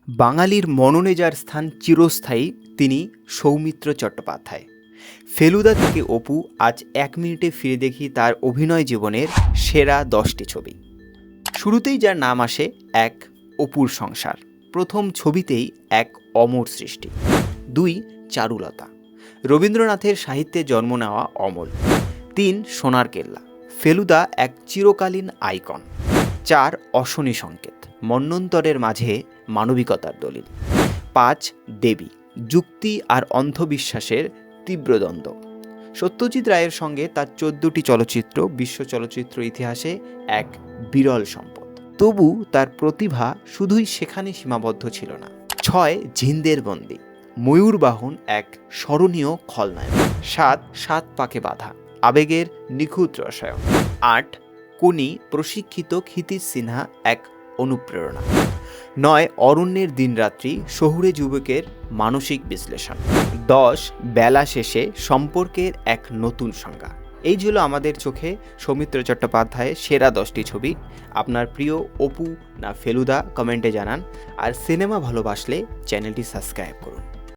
বাঙালির মননে যার স্থান চিরস্থায়ী তিনি সৌমিত্র চট্টোপাধ্যায়। ফেলুদা থেকে অপু আজ 1 মিনিটে ফিরে দেখি তার অভিনয় জীবনের সেরা 10টি ছবি। শুরুতেই যার নাম আসে এক, অপুর সংসার। প্রথম ছবিতেই এক অমর সৃষ্টি। 2, চারুলতা, রবীন্দ্রনাথের সাহিত্যে জন্ম নেওয়া অমল। 3, সোনার কেল্লা, ফেলুদা এক চিরকালীন আইকন। 4, অশনি সংকেত, মন্বন্তরের মাঝে মানবিকতার দলিল। 5, দেবী, যুক্তি আর অন্ধবিশ্বাসের তীব্র দ্বন্দ্ব। সত্যজিৎ রায়ের সঙ্গে তার 14টি চলচ্চিত্র বিশ্ব চলচ্চিত্র ইতিহাসে এক বিরল সম্পদ। তবু তার প্রতিভা শুধুই সেখানে সীমাবদ্ধ ছিল না। 6, ঝিন্দের বন্দি, ময়ূরবাহন এক স্মরণীয় খলনায়ক। 7, সাত পাকে বাঁধা, আবেগের নিখুঁত রসায়ন। 8, কোনি, প্রশিক্ষিত ক্ষিতিশ সিনহা এক অনুপ্রেরণা। 9, অরণ্যের দিনরাত্রি, শহুরে যুবকের মানসিক বিশ্লেষণ। 10, বেলা শেষে, সম্পর্কের এক নতুন সংজ্ঞা। এই ছিল আমাদের চোখে সৌমিত্র চট্টোপাধ্যায়ের সেরা 10টি ছবি। আপনার প্রিয় অপু না ফেলুদা কমেন্টে জানান। আর সিনেমা ভালোবাসলে চ্যানেলটি সাবস্ক্রাইব করুন।